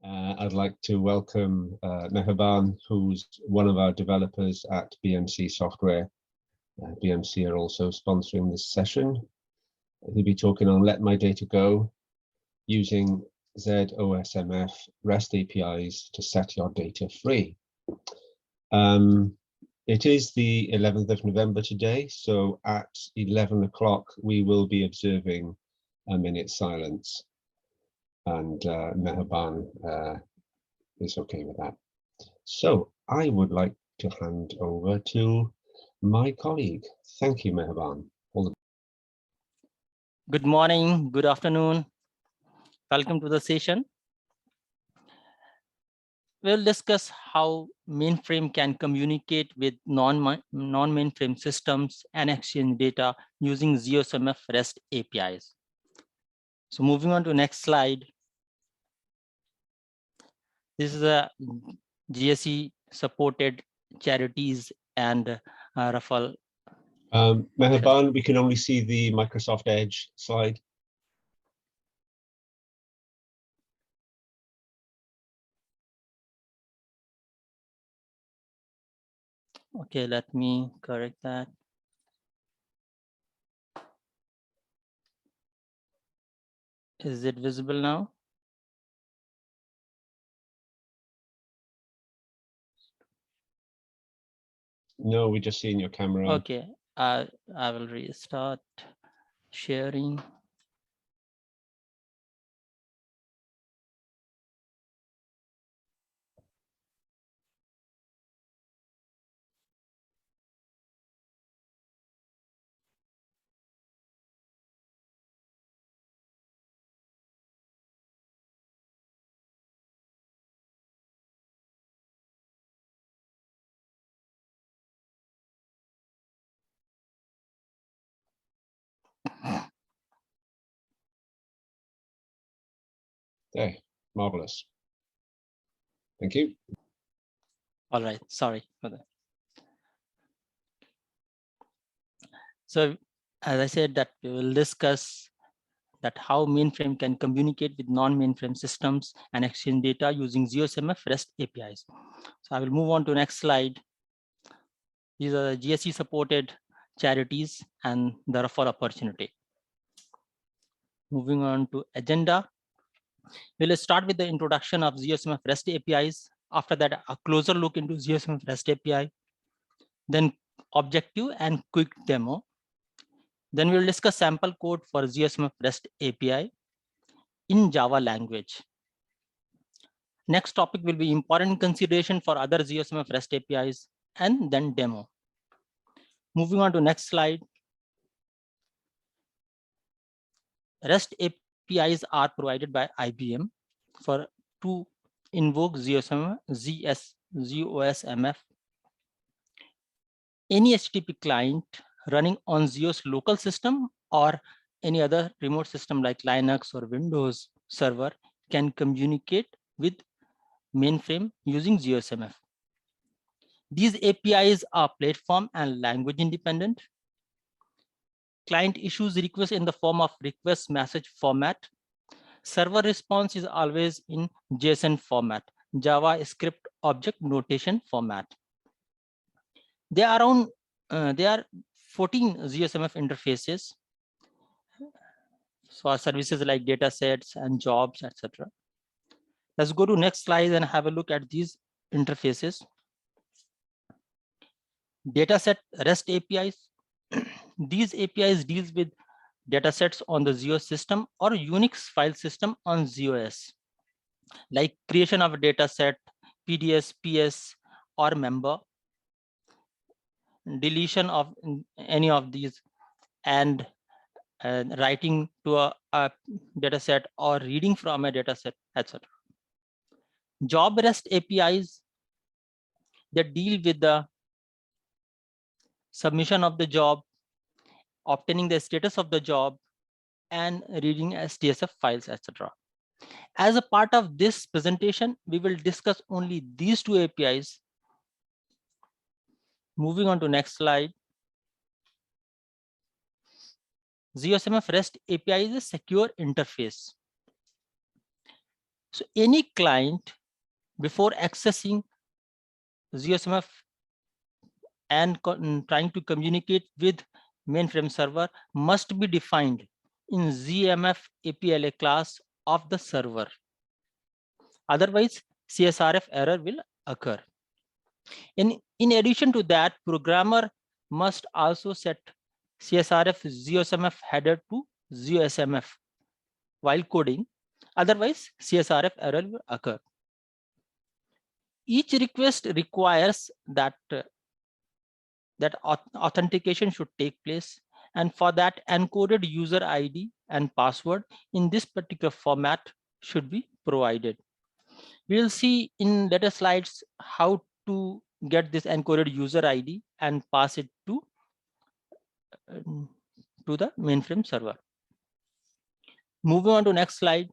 I'd like to welcome Mehaban, who's one of our developers at BMC Software. BMC are also sponsoring this session. He'll be talking on Let My Data Go, using zosmf REST APIs to set your data free. It is the 11th of November today, so at 11 o'clock we will be observing a minute's silence, and Mehaban is okay with that. So I would like to hand over to my colleague. Thank you, Mehaban. Good morning, good afternoon. Welcome to the session. We'll discuss how mainframe can communicate with non-mainframe systems and exchange data using zosmf REST APIs. So moving on to next slide. This is a GSE supported charities and referral. Mehaban, we can only see the Microsoft Edge slide. Okay, let me correct that. Is it visible now? No, we're just seeing your camera. Okay, I will restart sharing. There, marvelous. Thank you. All right, sorry for that. So as I said, that we will discuss that how mainframe can communicate with non-mainframe systems and exchange data using zosmf REST APIs. So I will move on to next slide. These are the GSE supported charities and the referral opportunity. Moving on to agenda. We'll start with the introduction of zosmf REST APIs. After that, a closer look into zosmf REST API. Then objective and quick demo. Then we'll discuss sample code for zosmf REST API in Java language. Next topic will be important consideration for other zosmf REST APIs, and then demo. Moving on to next slide. REST APIs are provided by IBM to invoke zosmf. Any HTTP client running on Zeus local system or any other remote system like Linux or Windows server can communicate with mainframe using zosmf. These APIs are platform and language independent. Client issues requests in the form of request message format. Server response is always in JSON format, JavaScript object notation format. There are 14 zosmf interfaces for services like datasets and jobs, etc. Let's go to next slide and have a look at these interfaces. Dataset REST APIs. These APIs deals with datasets on the Zeus system or Unix file system on ZOS, like creation of a dataset, PDS, PS, or member, deletion of any of these, and writing to a dataset or reading from a dataset, etc. Job REST APIs that deal with the submission of the job, obtaining the status of the job, and reading STSF files, etc. As a part of this presentation, we will discuss only these two APIs. Moving on to next slide. zosmf REST API is a secure interface. So any client, before accessing zosmf and trying to communicate with mainframe server, must be defined in ZMF APLA class of the server. Otherwise, CSRF error will occur. In addition to that, programmer must also set CSRF zosmf header to zosmf while coding. Otherwise, CSRF error will occur. Each request requires that authentication should take place, and for that, encoded user ID and password in this particular format should be provided. We'll see in later slides how to get this encoded user ID and pass it to the mainframe server. Moving on to next slide.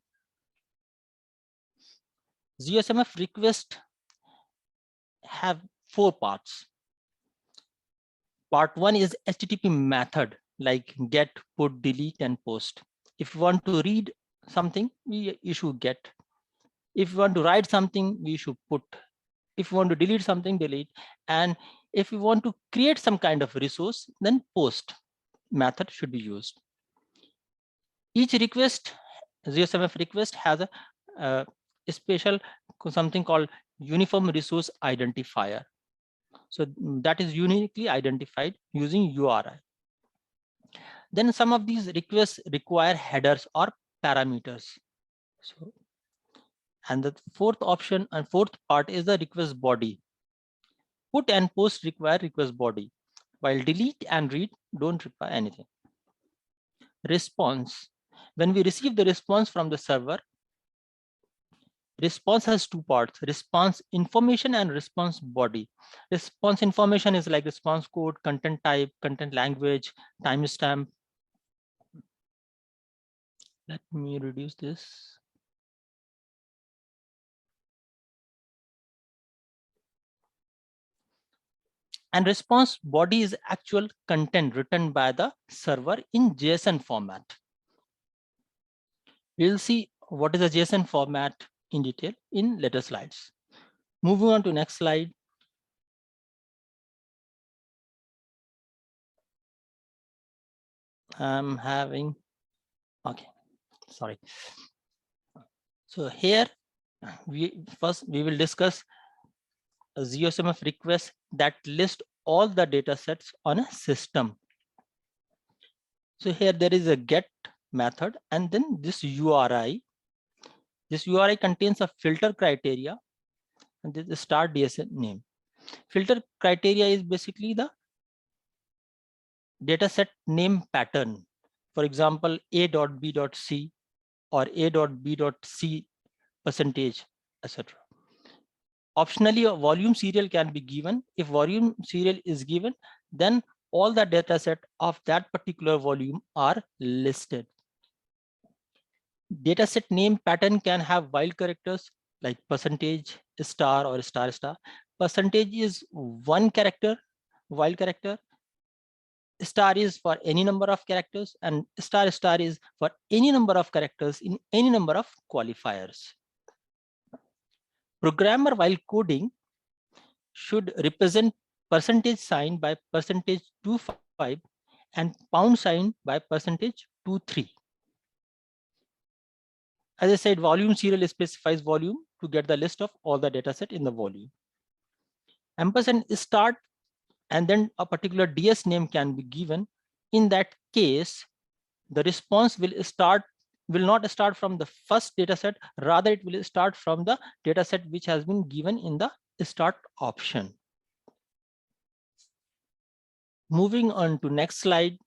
ZSMF request have 4 parts. Part 1 is HTTP method like get, put, delete, and post. If you want to read something, we issue get. If you want to write something, we should put. If you want to delete something, delete. And if you want to create some kind of resource, then post method should be used. Each request, ZSMF request, has a special something called uniform resource identifier. So that is uniquely identified using URI. Then some of these requests require headers or parameters. So, and the fourth option and fourth part is the request body. Put and post require request body, while delete and read don't require anything. Response. When we receive the response from the server, response has 2 parts: response information and response body. Response information is like response code, content type, content language, timestamp. Let me reduce this. And response body is actual content written by the server in JSON format. We'll see what is a JSON format in detail in later slides. Moving on to next slide. I'm having, okay, sorry. So here, we will discuss a ZSMF request that list all the data sets on a system. So here there is a get method and then this URI. This URI contains a filter criteria and this is start DSN name. Filter criteria is basically the data set name pattern. For example, A.B.C or A.B.C percentage, etc. Optionally, a volume serial can be given. If volume serial is given, then all the data set of that particular volume are listed. Data set name pattern can have wild characters like percentage, star, or star star. Percentage is 1 character, wild character. Star is for any number of characters, and star star is for any number of characters in any number of qualifiers. Programmer, while coding, should represent percentage sign by percentage 25 and pound sign by percentage 23. As I said, volume serial specifies volume to get the list of all the data set in the volume. Ampersand start and then a particular DS name can be given. In that case, the response will not start from the first data set, rather it will start from the data set which has been given in the start option. Moving on to next slide.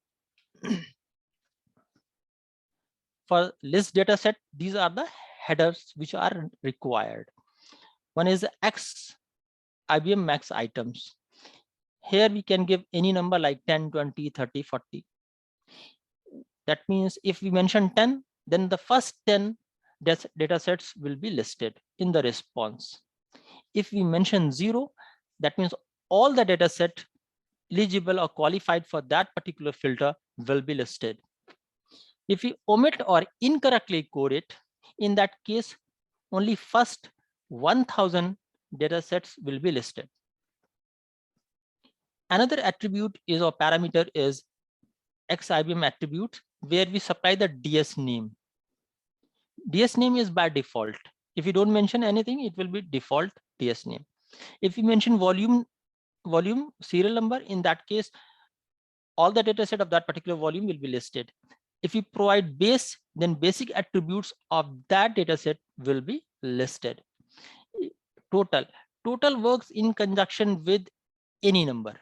For list data set, these are the headers which are required. One is X IBM max items. Here we can give any number like 10, 20, 30, 40. That means if we mention 10, then the first 10 data sets will be listed in the response. If we mention 0, that means all the data set eligible or qualified for that particular filter will be listed. If we omit or incorrectly code it, in that case, only first 1000 data sets will be listed. Another attribute is, or parameter is, XIBM attribute, where we supply the DS name. DS name is by default. If you don't mention anything, it will be default DS name. If you mention volume serial number, in that case, all the data set of that particular volume will be listed. If you provide base, then basic attributes of that data set will be listed. Total works in conjunction with any number.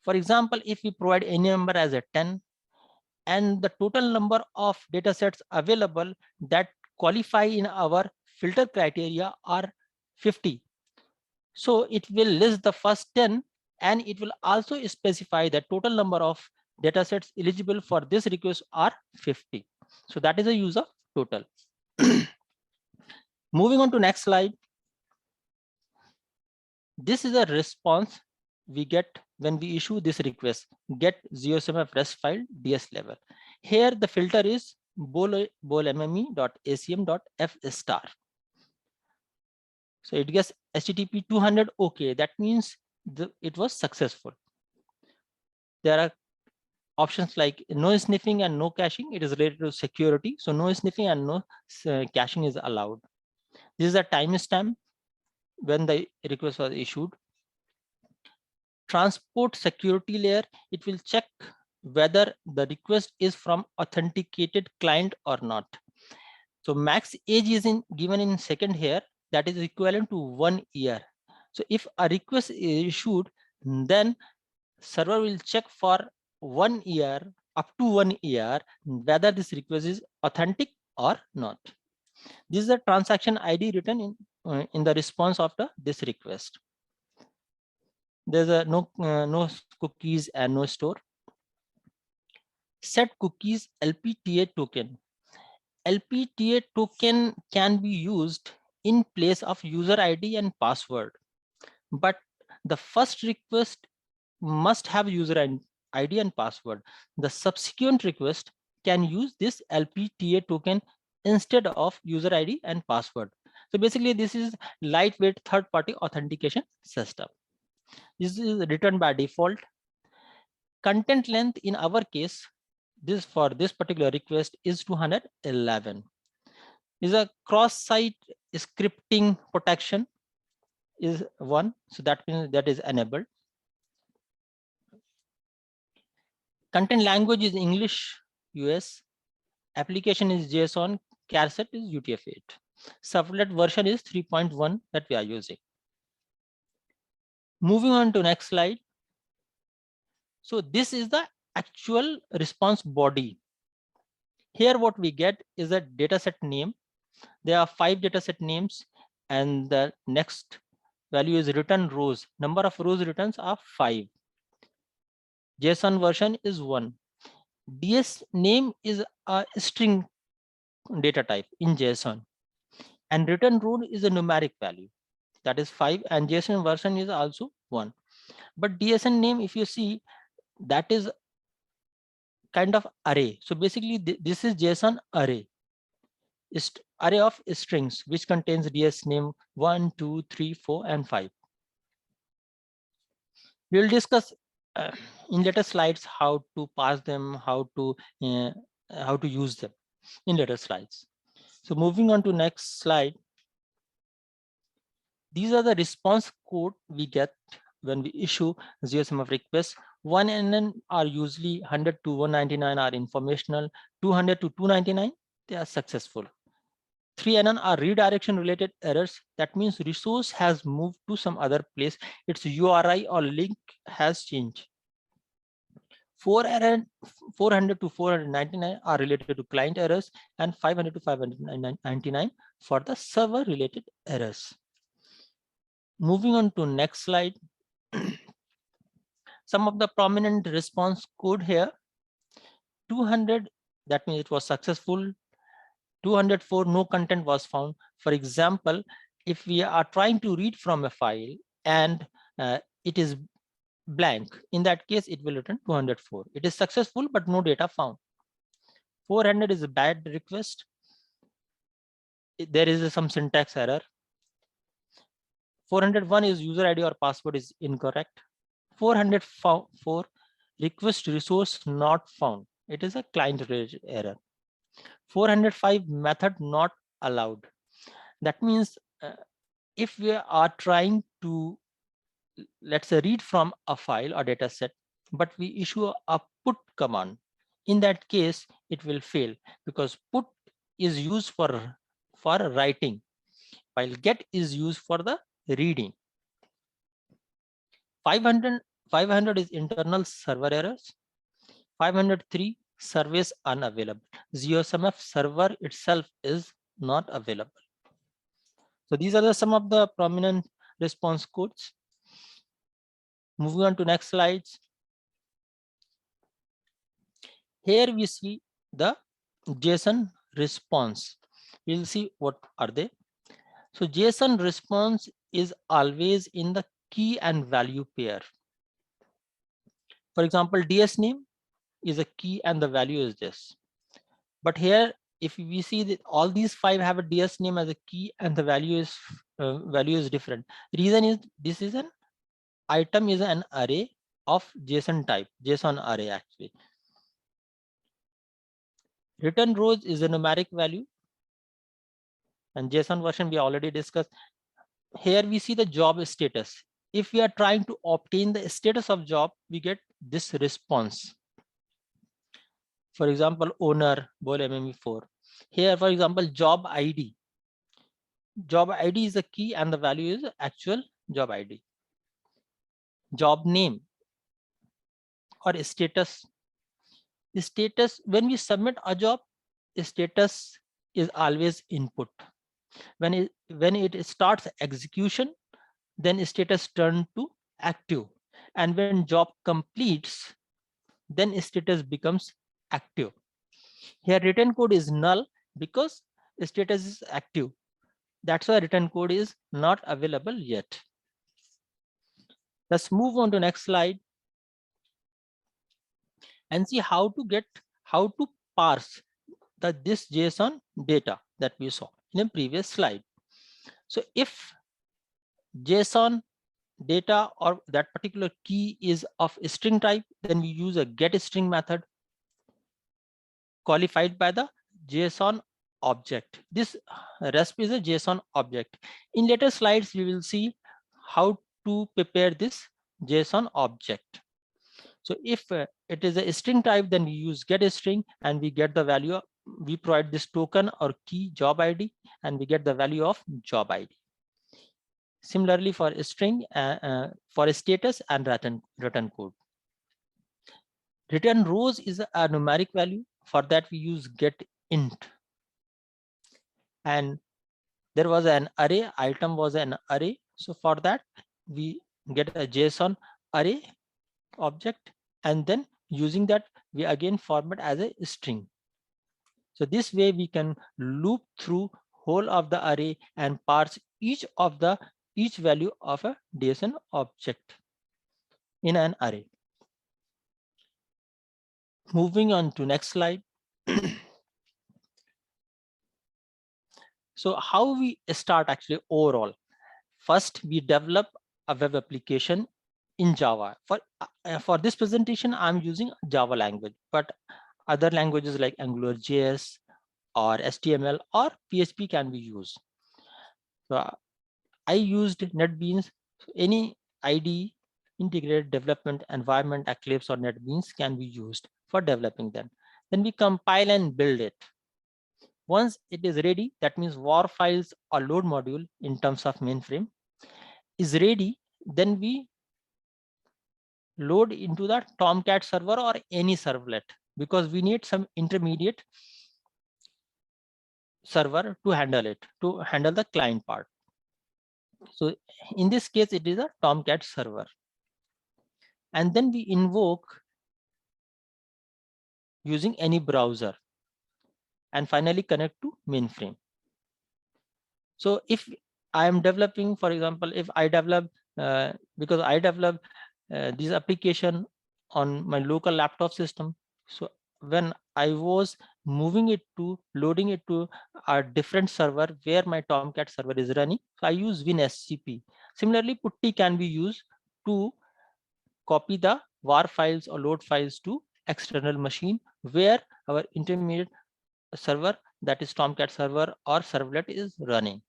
For example, if we provide any number as a 10, and the total number of data sets available that qualify in our filter criteria are 50. So it will list the first 10, and it will also specify the total number of data sets eligible for this request are 50. So that is a use of total. Moving on to next slide. This is a response we get when we issue this request, get zosmf rest file ds level. Here the filter is bolmme.acm.f star. So it gets HTTP 200 OK. That means it was successful. There are options like no sniffing and no caching. It is related to security. So no sniffing and no caching is allowed. This is a timestamp when the request was issued. Transport security layer, it will check whether the request is from authenticated client or not. So max age is given in second here, that is equivalent to 1 year. So if a request is issued, then server will check for 1 year, up to 1 year, whether this request is authentic or not. This is the transaction ID written in the response of this request. There's a no cookies and no store. Set cookies LPTA token. LPTA token can be used in place of user ID and password, but the first request must have user ID and password. The subsequent request can use this LPTA token instead of user ID and password. So basically this is lightweight third-party authentication system. This is written by default. Content length in our case, this for this particular request is 211. Is a cross-site scripting protection is one, so that means that is enabled. Content language is English US, application is JSON, charset is UTF-8. Servlet version is 3.1 that we are using. Moving on to next slide. So this is the actual response body. Here what we get is a dataset name. There are 5 dataset names, and the next value is return rows. Number of rows returns are 5. JSON version is 1. DS name is a string data type in JSON, and return row is a numeric value, that is 5, and JSON version is also 1. But DSN name, if you see, that is kind of array. So basically this is JSON array. Array of strings which contains DS name 1, 2, 3, 4, and 5. We will discuss in later slides how to pass them, how to use them in later slides. So moving on to next slide. These are the response code we get when we issue zosmf requests. 1NN are usually 100 to 199 are informational, 200 to 299 they are successful. 3NN are redirection related errors. That means resource has moved to some other place. Its URI or link has changed. 400 to 499 are related to client errors, and 500 to 599 for the server related errors. Moving on to next slide. Some of the prominent response code here. 200, that means it was successful. 204, no content was found. For example, if we are trying to read from a file and it is blank, in that case it will return 204. It is successful but no data found. 400 is a bad request. there is some syntax error. 401 is user ID or password is incorrect. 404 request resource not found. It is a client error. 405 method not allowed. That means if we are trying to, let's say, read from a file or data set, but we issue a put command, in that case it will fail, because put is used for writing, while get is used for the reading. 500 is internal server errors. 503 service unavailable. zosmf server itself is not available. So these are some of the prominent response codes. Moving on to next slides. Here we see the JSON response. We'll see what are they. So JSON response is always in the key and value pair. For example, DS name is a key and the value is this. But here, if we see that all these 5 have a DS name as a key and the value is different. Reason is this is an item is an array of JSON type, JSON array actually. Return rows is a numeric value, and JSON version we already discussed. Here we see the job status. If we are trying to obtain the status of job, we get this response. For example, owner, bol MME4. Here, for example, job ID. Job ID is a key and the value is actual job ID. Job name or status. Status, when we submit a job, status is always input. When it starts execution, then status turn to active. And when job completes, then status becomes active. Here return code is null because status is active. That's why return code is not available yet. Let's move on to next slide and see how to parse this JSON data that we saw in a previous slide. So if JSON data or that particular key is of string type, then we use a getString method qualified by the JSON object. This resp is a JSON object. In later slides, we will see how to prepare this JSON object. So if it is a string type, then we use getString and we get the value. We provide this token or key job ID and we get the value of job ID. Similarly for a string, for a status and return code. Return rows is a numeric value. For that we use getInt. And there was an array, item was an array. So for that we get a JSON array object, and then using that we again format as a string. So this way we can loop through whole of the array and parse each value of a JSON object in an array. Moving on to next slide. So how we start actually overall? First, we develop a web application in Java. For this presentation, I'm using Java language, but other languages like AngularJS or HTML or PHP can be used. So I used NetBeans. Any IDE, integrated development environment, Eclipse or NetBeans can be used for developing them. Then we compile and build it. Once it is ready, that means war files or load module in terms of mainframe is ready, then we load into the Tomcat server or any servlet, because we need some intermediate server to handle it, to handle the client part. So in this case, it is a Tomcat server. And then we invoke using any browser and finally connect to mainframe. So if I am developing, for example, if I develop, because I develop this application on my local laptop system. So when I was moving it to, loading it to a different server where my Tomcat server is running. So I use WinSCP. Similarly, putty can be used to copy the var files or load files to external machine where our intermediate server, that is Tomcat server or servlet, is running.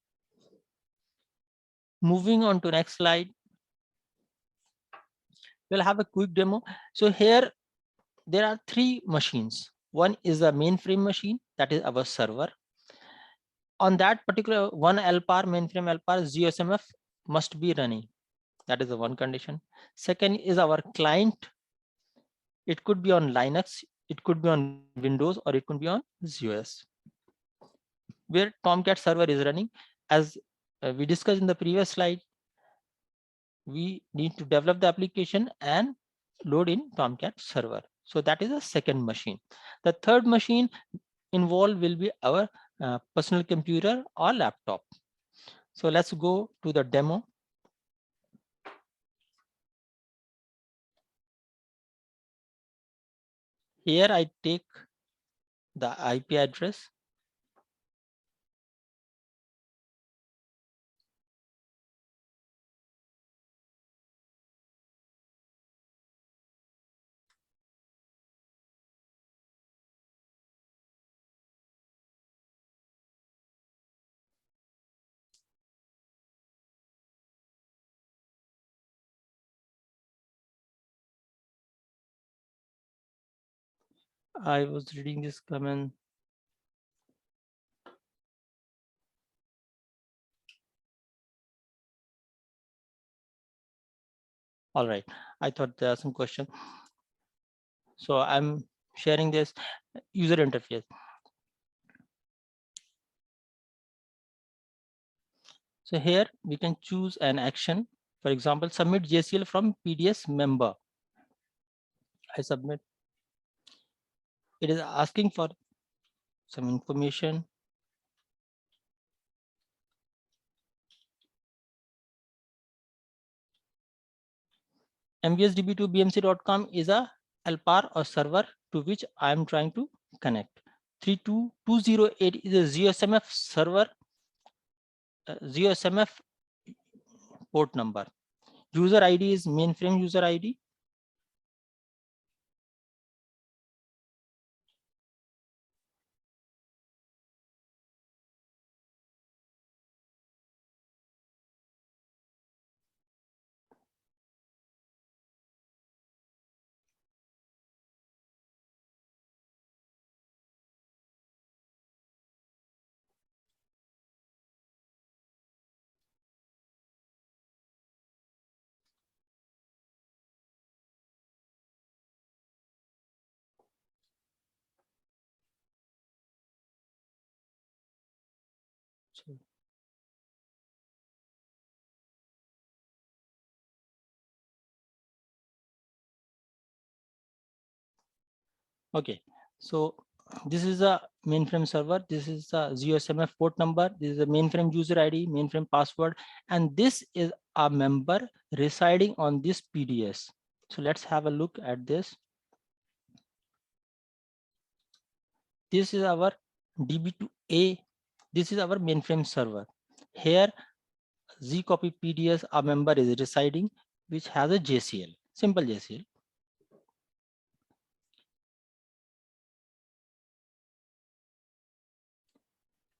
Moving on to next slide, we'll have a quick demo. So here there are three machines. One is a mainframe machine, that is our server. On that particular one LPAR, mainframe LPAR, zosmf must be running. That is the one condition. Second is our client. It could be on Linux, it could be on Windows, or it could be on ZOS, where Tomcat server is running. As we discussed in the previous slide, we need to develop the application and load in Tomcat server. So that is a second machine. The third machine involved will be our personal computer or laptop. So let's go to the demo. Here I take the IP address. I was reading this comment. All right, I thought there are some questions. So I'm sharing this user interface. So here we can choose an action. For example, submit JCL from PDS member. I submit. It is asking for some information. MVSDB to bmc.com is a LPAR or server to which I am trying to connect. 32208 is a ZOSMF server, ZOSMF port number. User ID is mainframe user ID. So, okay, so this is a mainframe server. This is a ZOSMF port number. This is a mainframe user ID, mainframe password, and this is a member residing on this PDS. So let's have a look at this. This is our DB2A. This is our mainframe server. Here, zcopy PDS, a member is residing, which has a JCL, simple JCL.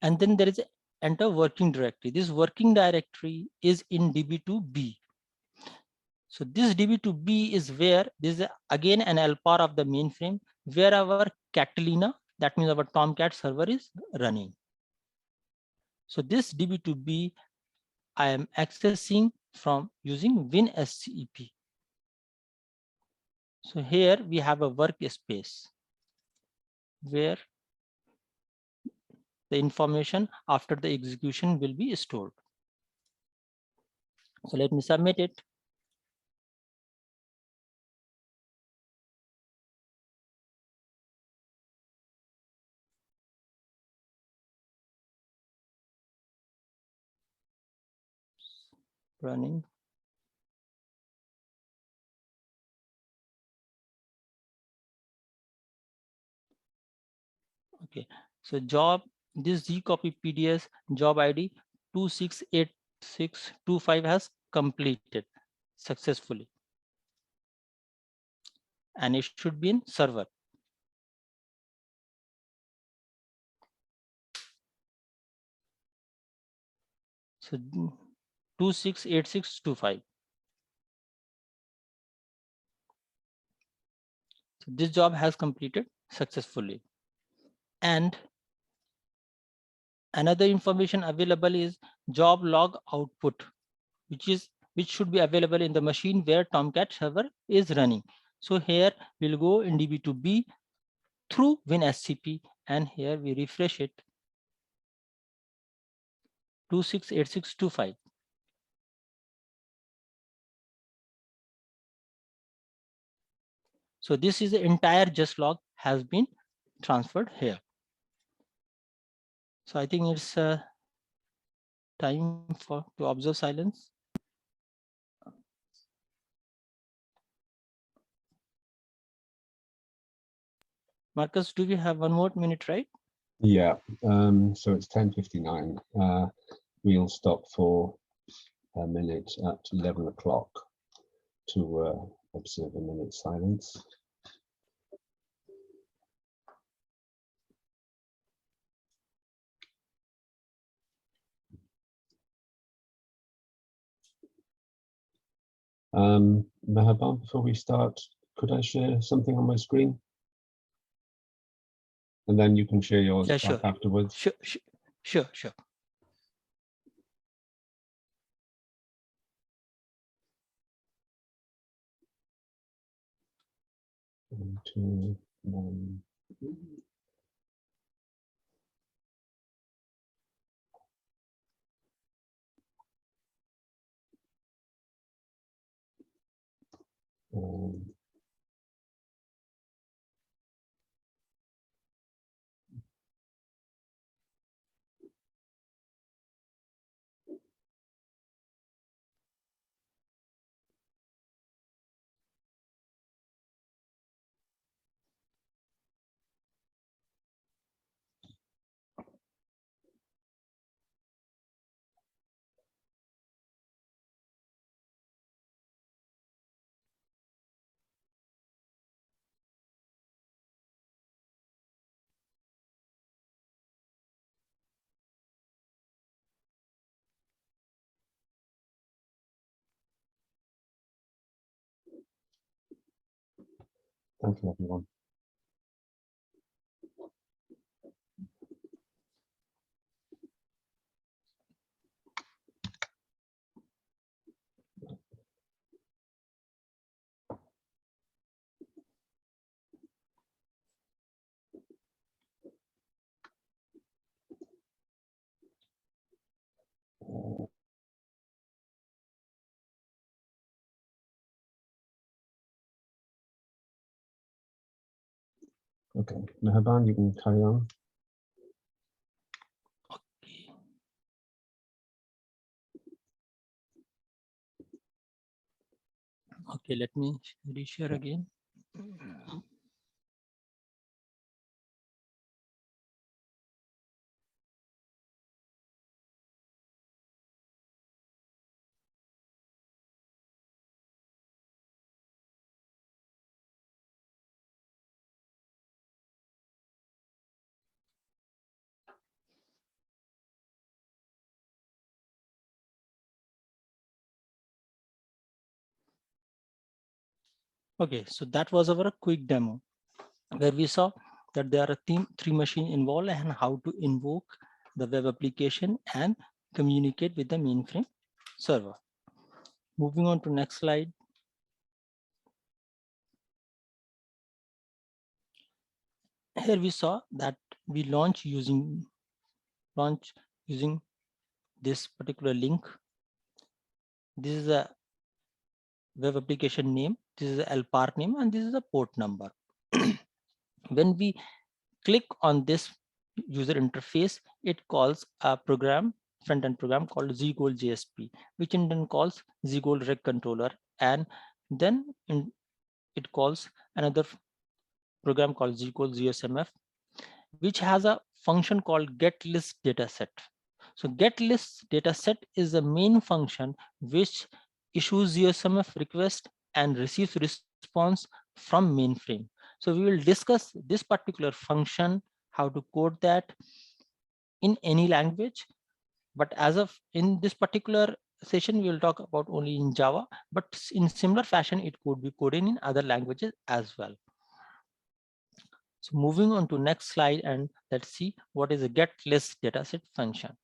And then there is enter working directory. This working directory is in DB2B. So this DB2B is where this is again an LPAR of the mainframe where our Catalina, that means our Tomcat server, is running. So this DB2B I am accessing from using WinSCP. So here we have a workspace where the information after the execution will be stored. So let me submit it. Running. Okay, so this zcopy PDS job ID 268625 has completed successfully, and it should be in server. So 268625. So this job has completed successfully. And another information available is job log output, which should be available in the machine where Tomcat server is running. So here we'll go in DB2B through WinSCP, and here we refresh it 268625. So this is the entire just log has been transferred here. So I think it's time to observe silence. Marcus, do we have 1 more minute, right? Yeah, so it's 10:59. We'll stop for a minute at 11 o'clock to observe a minute's silence. Mehaban, before we start, could I share something on my screen? And then you can share yours Sure. afterwards. Sure. 1, 2, 1. Thank you, everyone. Okay, Mehaban, you can carry on. Okay, let me reshare again. Okay, so that was our quick demo where we saw that there are three machines involved and how to invoke the web application and communicate with the mainframe server. Moving on to next slide. Here we saw that we launch using this particular link. This is a web application name, this is the LPAR name, and this is a port number. When we click on this user interface, it calls a front-end program called zgold JSP, which in turn calls zgold reg controller, and then it calls another program called zgold zosmf, which has a function called getList dataset. So getList dataset is the main function which issues zosmf request and receives response from mainframe. So we will discuss this particular function, how to code that in any language. But as of in this particular session, we will talk about only in Java, but in similar fashion, it could be coded in other languages as well. So moving on to next slide, and let's see what is a getList dataset function.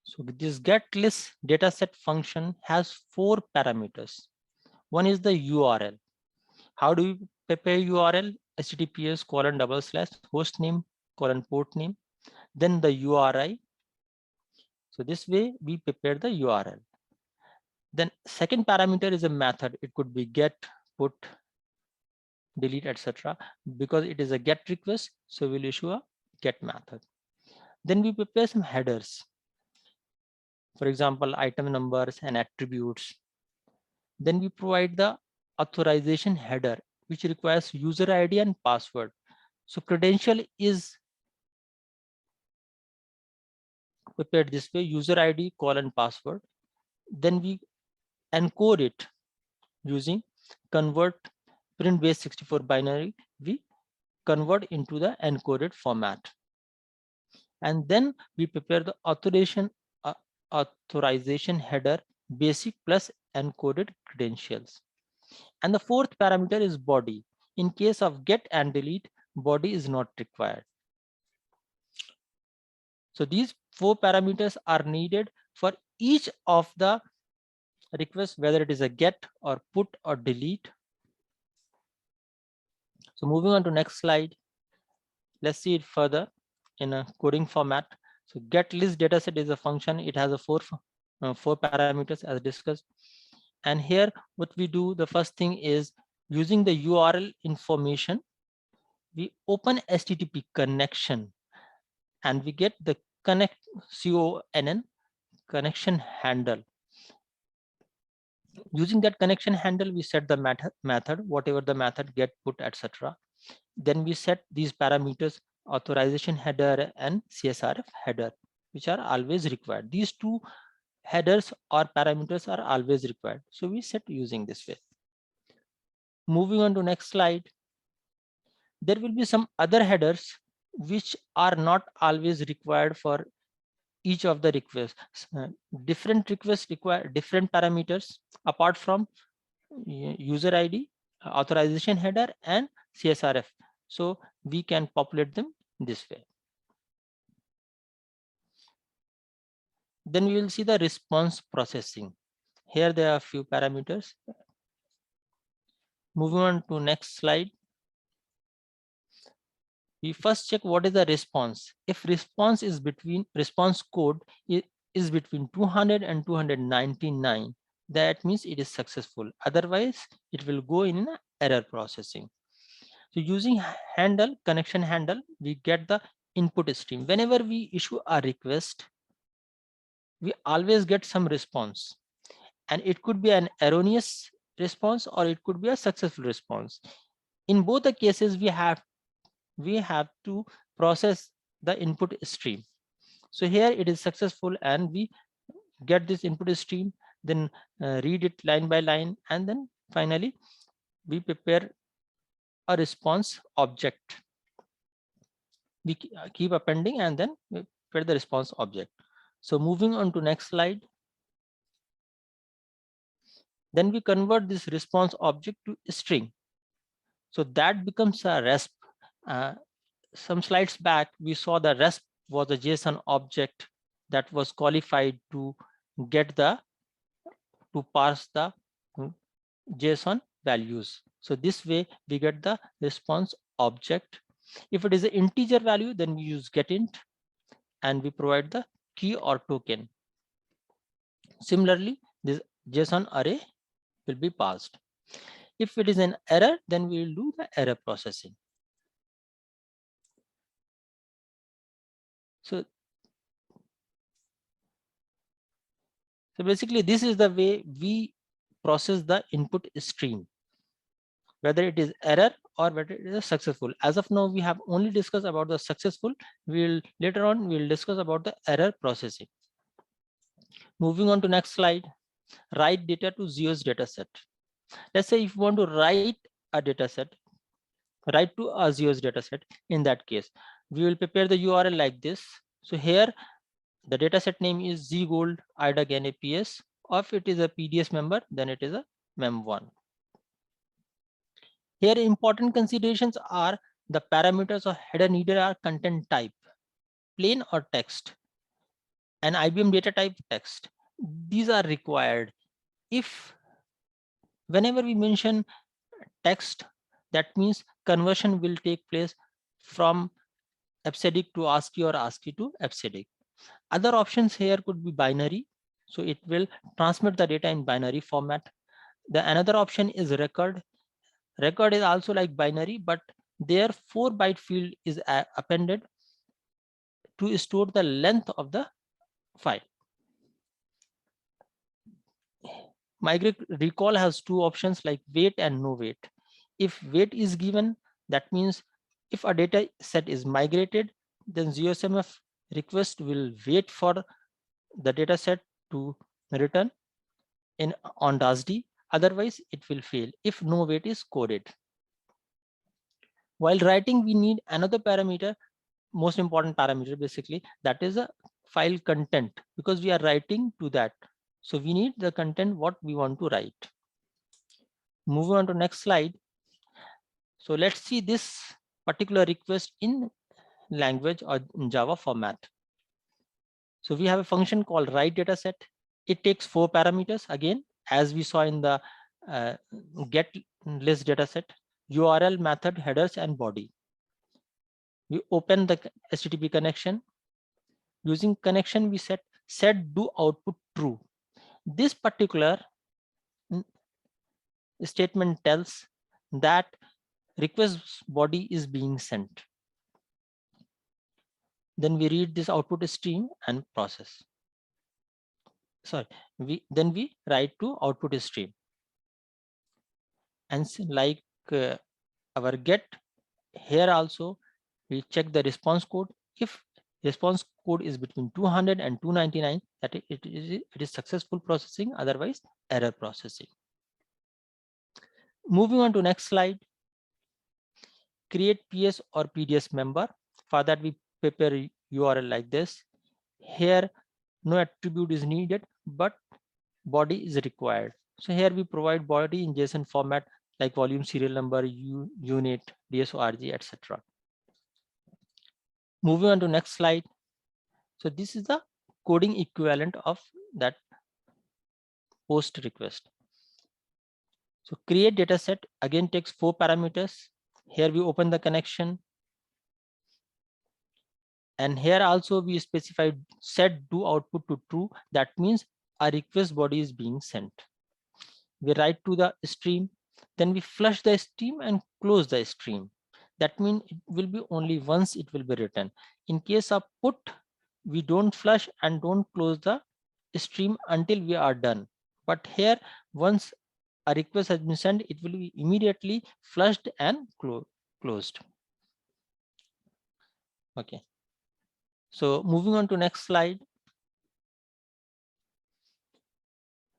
So this getList dataset function has 4 parameters. One is the URL. How do we prepare URL? https://hostname:/port name, then the URI. So this way we prepare the URL. Then second parameter is a method. It could be get, put, delete, etc. Because it is a get request, so we'll issue a get method. Then we prepare some headers. For example, item numbers and attributes. Then we provide the authorization header, which requires user ID and password. So credential is prepared this way: user ID, password. Then we encode it using convert print base 64 binary. We convert into the encoded format. And then we prepare the authorization header, basic plus encoded credentials. And the fourth parameter is body. In case of get and delete, body is not required. So these 4 parameters are needed for each of the requests, whether it is a get or put or delete. So moving on to next slide, let's see it further in a coding format. So getList dataset is a function. It has a four parameters as discussed. And here what we do, the first thing is using the URL information, we open HTTP connection and we get the connection handle. Using that connection handle, we set the method, whatever the method, get, put, etc. Then we set these parameters, authorization header and CSRF header, which are always required. These 2 headers or parameters are always required. So we set using this way. Moving on to next slide. There will be some other headers which are not always required for each of the requests. Different requests require different parameters apart from user ID, authorization header and CSRF. So we can populate them this way. Then we will see the response processing. Here there are a few parameters. Moving on to next slide. We first check what is the response. If response is between response code is between 200 and 299, that means it is successful. Otherwise, it will go in error processing. So using handle, connection handle, we get the input stream. Whenever we issue a request, we always get some response, and it could be an erroneous response or it could be a successful response. In both the cases, we have to process the input stream. So here it is successful and we get this input stream, then read it line by line, and then finally we prepare a response object. We keep appending and then we prepare the response object. So moving on to next slide. Then we convert this response object to string. So that becomes a RESP. Some slides back, we saw the RESP was a JSON object that was qualified to get to parse the JSON values. So this way we get the response object. If it is an integer value, then we use getInt and we provide the key or token. Similarly, this JSON array will be passed. If it is an error, then we will do the error processing. So basically, this is the way we process the input stream, whether it is error or whether it is a successful. As of now, we have only discussed about the successful. Later on we'll discuss about the error processing. Moving on to next slide, write data to Zeus dataset. Let's say if you want to write a dataset, write to a Zeus dataset. In that case, we will prepare the URL like this. So here the dataset name is zgold idag naps, or if it is a PDS member, then it is a mem1. Here important considerations are the parameters of header needed are content type, plain or text, and IBM data type text. These are required. If whenever we mention text, that means conversion will take place from abscedic to ASCII or ASCII to abscedic. Other options here could be binary, so it will transmit the data in binary format. The another option is record. Record is also like binary, but their 4-byte field is appended to store the length of the file. Migrate recall has two options like wait and no wait. If wait is given, that means if a data set is migrated, then zosmf request will wait for the data set to return on DASD. Otherwise, it will fail if no wait is coded. While writing, we need another parameter, most important parameter basically, that is a file content, because we are writing to that. So we need the content what we want to write. Moving on to next slide. So let's see this particular request in language or in Java format. So we have a function called write dataset. It takes 4 parameters again, as we saw in the get list dataset: URL, method, headers, and body. We open the HTTP connection. Using connection, we set do output true. This particular statement tells that request body is being sent. Then we read this output stream and process. Sorry, then we write to output stream. And like our get, here also we check the response code. If response code is between 200 and 299, that it is successful processing, otherwise error processing. Moving on to next slide, create PS or PDS member. For that, we prepare URL like this. Here, no attribute is needed, but body is required. So here we provide body in JSON format like volume, serial number, unit, DSORG, etc. Moving on to next slide. So this is the coding equivalent of that post request. So create dataset again takes 4 parameters. Here we open the connection. And here also we specify set do output to true. That means a request body is being sent. We write to the stream, then we flush the stream and close the stream. That means it will be only once it will be written. In case of put, we don't flush and don't close the stream until we are done. But here, once a request has been sent, it will be immediately flushed and closed. Okay. So moving on to next slide.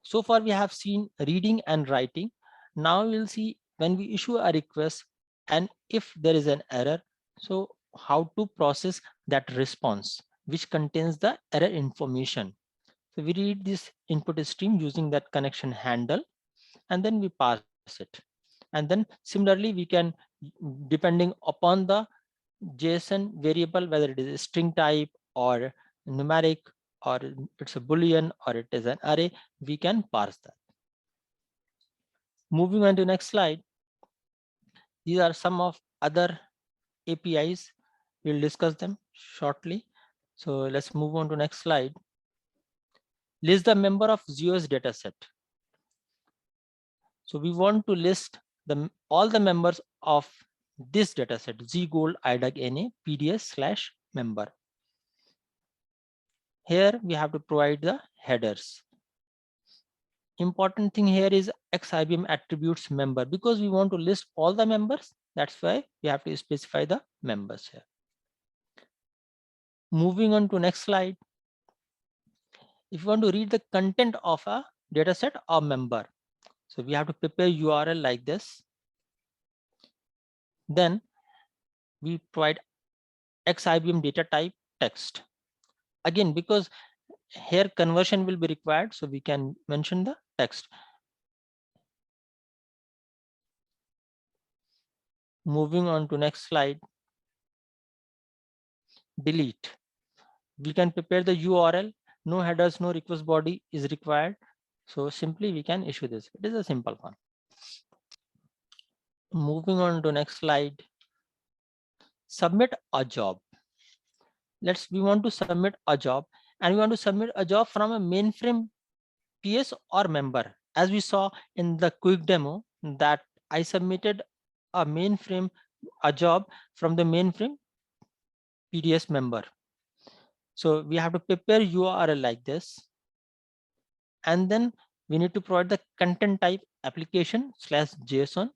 So far we have seen reading and writing. Now we'll see when we issue a request and if there is an error, so how to process that response which contains the error information. So we read this input stream using that connection handle, and then we parse it. And then similarly we can, depending upon the JSON variable, whether it is a string type or numeric, or it's a boolean, or it is an array, we can parse that. Moving on to next slide. These are some of other APIs. We'll discuss them shortly. So let's move on to next slide. List the member of Zeus dataset. So we want to list all the members of this dataset, zgold idag na pds/member. Here we have to provide the headers. Important thing here is xibm attributes member, because we want to list all the members. That's why we have to specify the members here. Moving on to next slide. If you want to read the content of a data set or member, so we have to prepare URL like this. Then we provide XIBM data type text. Again, because here conversion will be required, so we can mention the text. Moving on to next slide. Delete. We can prepare the URL. No headers, no request body is required. So simply we can issue this. It is a simple one. Moving on to next slide. Submit a job. We want to submit a job, and we want to submit a job from a mainframe PS or member. As we saw in the quick demo that I submitted a job from the mainframe PDS member. So we have to prepare URL like this, and then we need to provide the content type application/JSON,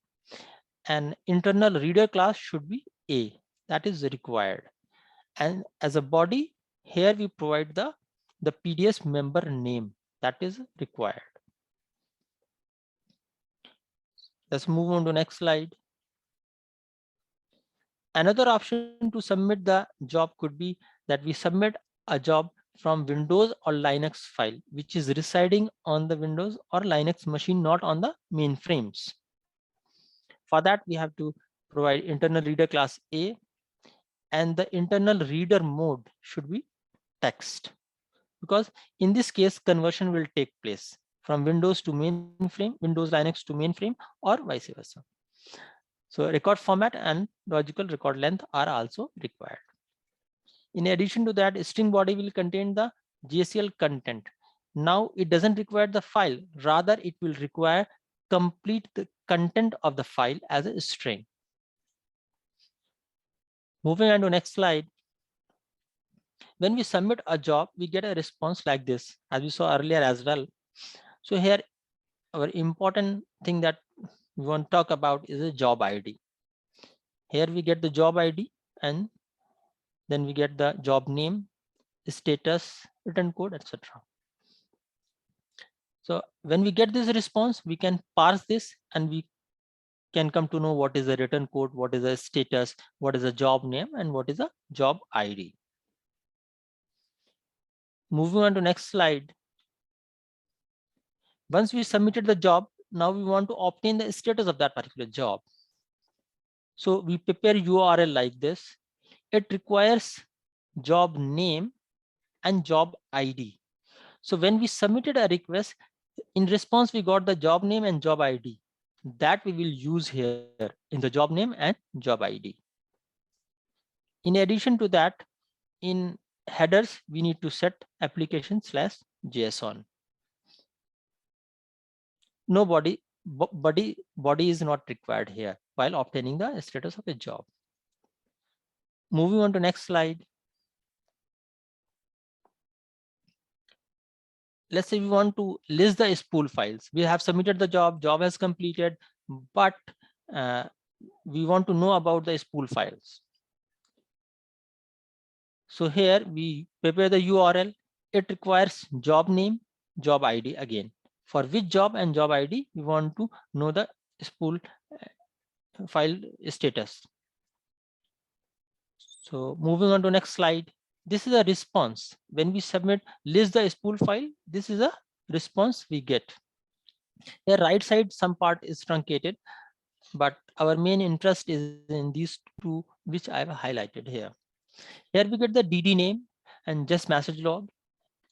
and internal reader class should be A. That is required. And as a body, here we provide the PDS member name that is required. Let's move on to next slide. Another option to submit the job could be that we submit a job from Windows or Linux file, which is residing on the Windows or Linux machine, not on the mainframes. For that, we have to provide internal reader class A, and the internal reader mode should be text, because in this case, conversion will take place from Windows to mainframe, Windows Linux to mainframe, or vice versa. So record format and logical record length are also required. In addition to that, string body will contain the JCL content. Now it doesn't require the file, rather it will require complete the content of the file as a string. Moving on to next slide. When we submit a job, we get a response like this, as we saw earlier as well. So here, our important thing that we want to talk about is a job ID. Here we get the job ID, and then we get the job name, status, return code, etc. So when we get this response, we can parse this, and we can come to know what is the return code, what is the status, what is the job name, and what is the job ID. Moving on to next slide. Once we submitted the job, now we want to obtain the status of that particular job. So we prepare URL like this. It requires job name and job ID. So when we submitted a request, in response, we got the job name and job ID. That we will use here in the job name and job ID. In addition to that, in headers, we need to set application/JSON. No body is not required here while obtaining the status of a job. Moving on to next slide. Let's say we want to list the spool files. We have submitted the job has completed, but we want to know about the spool files. So here we prepare the URL. It requires job name, job ID again. For which job and job ID, we want to know the spool file status. So moving on to next slide. This is a response. When we submit list the spool file, this is a response we get. The right side, some part is truncated, but our main interest is in these two, which I have highlighted here. Here we get the DD name and just message log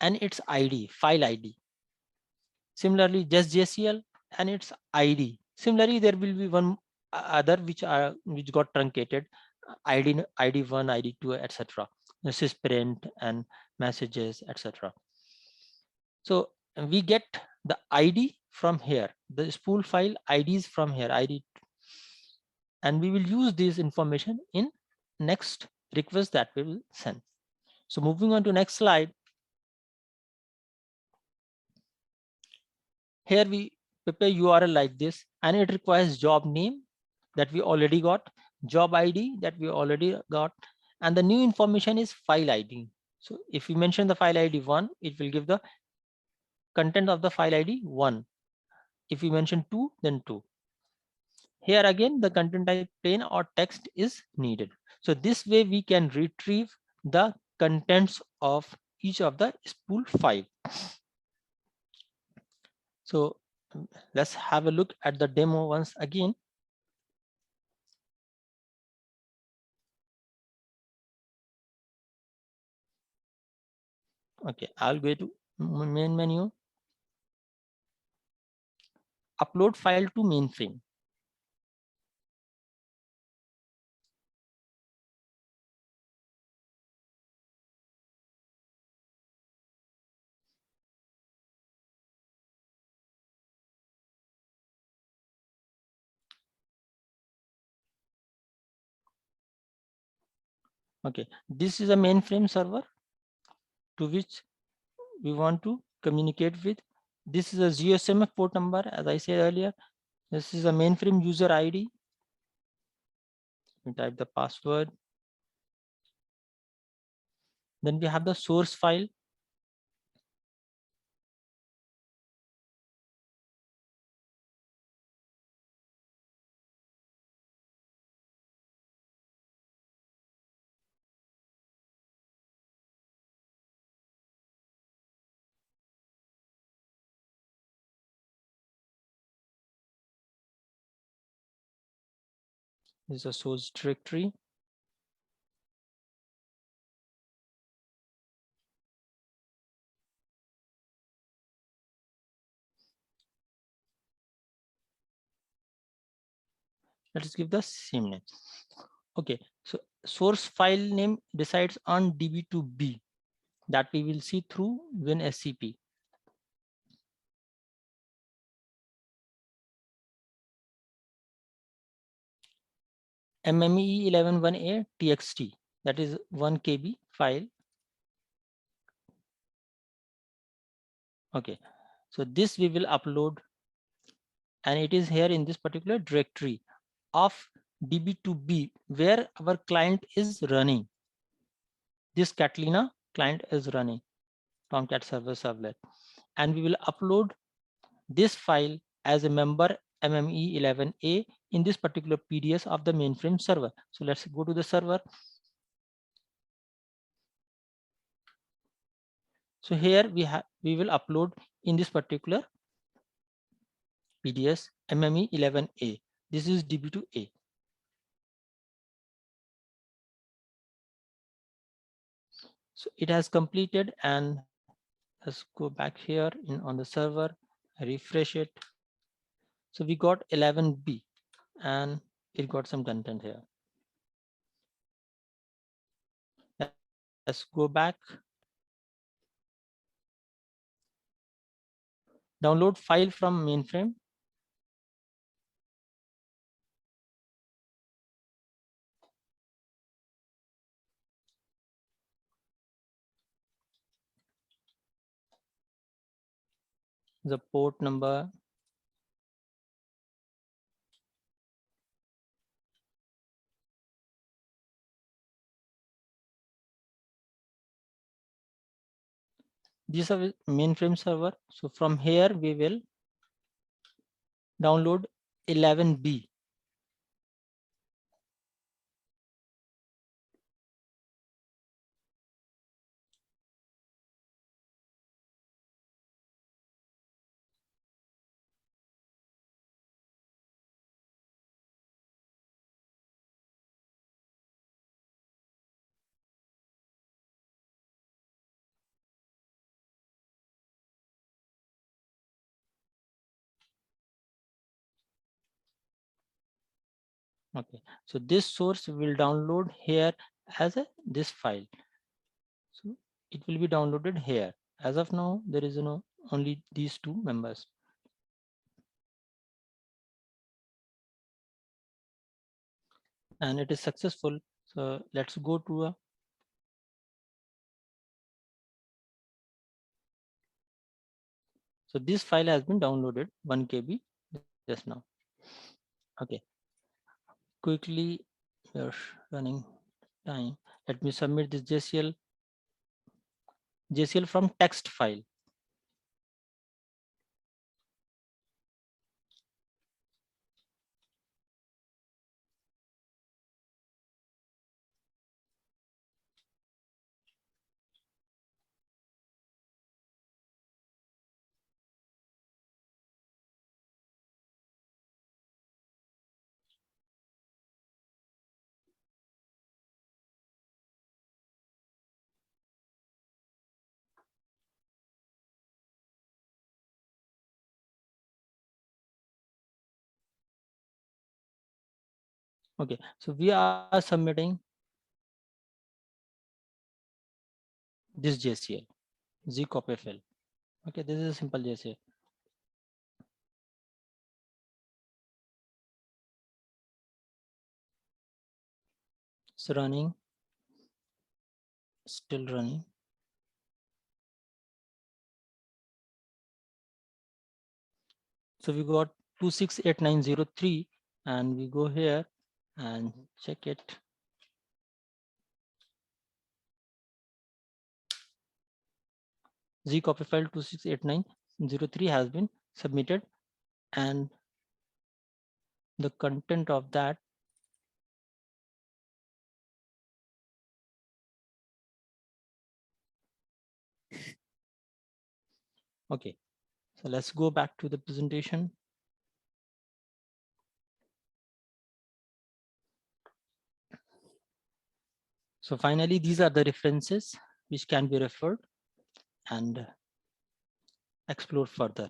and its ID, file ID. Similarly, just JCL and its ID. Similarly, there will be one other which got truncated, ID1, ID2, etc. This is print and messages, etc. So we get the ID from here, the spool file IDs from here, ID, and we will use this information in next request that we will send. So moving on to next slide. Here we prepare URL like this, and it requires job name that we already got, job ID that we already got, and the new information is file ID. So if we mention the file ID 1, it will give the content of the file ID 1. If we mention 2, then 2. Here again, the content type plain or text is needed. So this way we can retrieve the contents of each of the spool file. So let's have a look at the demo once again. Okay, I'll go to main menu, upload file to mainframe. Okay, this is a mainframe server to which we want to communicate with. This is a zosmf port number, as I said earlier. This is a mainframe user ID. We type the password. Then we have the source file. This is a source directory. Let's give the same name. Okay, so source file name decides on db2b that we will see through WinSCP. mme111a txt, that is 1 KB file. Okay, so this we will upload, and it is here in this particular directory of db2b where our client is running. This Catalina client is running, Tomcat server servlet, and we will upload this file as a member mme11a in this particular PDS of the mainframe server. So let's go to the server. So here we will upload in this particular PDS mme11a. This is db2a. So it has completed, and let's go back here on the server, refresh it. So we got 11b and it got some content here. Let's go back. Download file from mainframe. The port number. This is a mainframe server. So from here we will download 11b. Okay, so this source will download here as this file. So it will be downloaded here. As of now, there is only these two members. And it is successful. So let's go to a so this file has been downloaded 1 KB just now. Okay. quickly, we're running time. Let me submit this JCL from text file. Okay, so we are submitting this JCL, Z copy file. Okay, this is a simple JCL. It's running, still running. So we got 268903 and we go here and check it. Z copy file 268903 has been submitted, and the content of that okay. So let's go back to the presentation. So finally, these are the references which can be referred and explored further.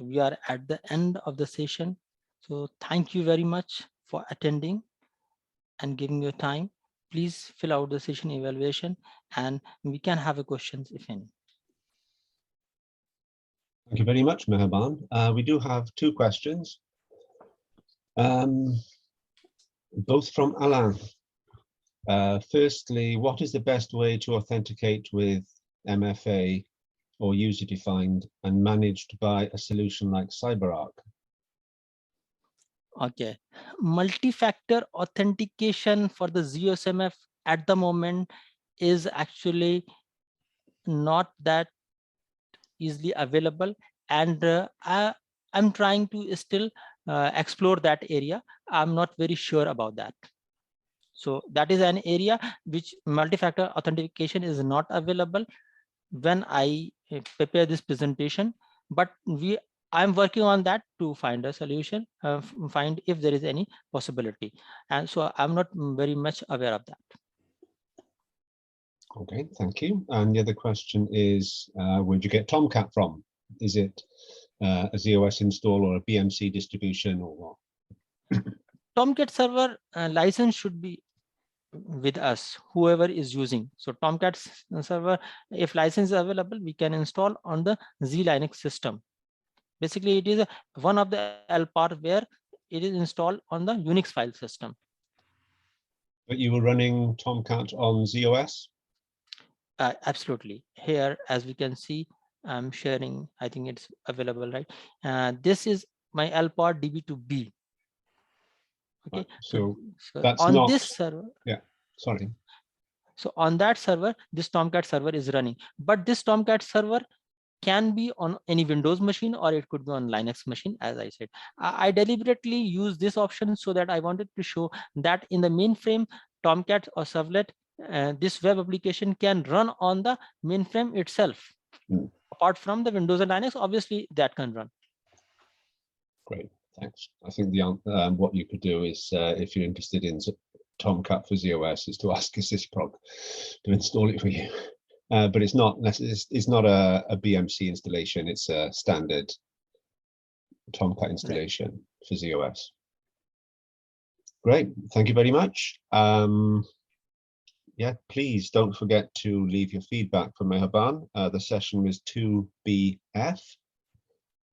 We are at the end of the session. So thank you very much for attending and giving your time. Please fill out the session evaluation and we can have a questions if any. Thank you very much, Meherban. We do have two questions, both from Alain. Firstly, what is the best way to authenticate with MFA or user-defined and managed by a solution like CyberArk? Okay, multi-factor authentication for the zosmf at the moment is actually not that easily available, and I'm trying to still explore that area. I'm not very sure about that. So that is an area which multi-factor authentication is not available when I prepare this presentation, but I'm working on that to find a solution, find if there is any possibility. And so I'm not very much aware of that. Okay, thank you. And the other question is, where'd you get Tomcat from? Is it a ZOS install or a BMC distribution or what? Tomcat server license should be with us, whoever is using. So Tomcat server, if license is available, we can install on the Z Linux system. Basically, it is one of the LPAR where it is installed on the Unix file system. But you were running Tomcat on ZOS? Absolutely. Here, as we can see, I'm sharing, I think it's available, right? This is my LPAR DB2B. Okay, Right. So that's on not, this server. Yeah, sorry. So on that server, this Tomcat server is running, but this Tomcat server can be on any Windows machine or it could be on Linux machine. As I said, I deliberately use this option so that I wanted to show that in the mainframe Tomcat or servlet, this web application can run on the mainframe itself. Apart from the Windows and Linux, obviously that can run. Great, thanks. I think the what you could do is, if you're interested in Tomcat for ZOS, is to ask Sysprog to install it for you. But it's not a BMC installation. It's a standard Tomcat installation for ZOS. Great, thank you very much. Yeah, please don't forget to leave your feedback for Meherban. The session was 2BF,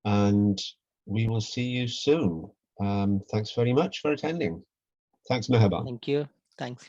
and we will see you soon. Thanks very much for attending. Thanks, Meherban. Thank you. Thanks.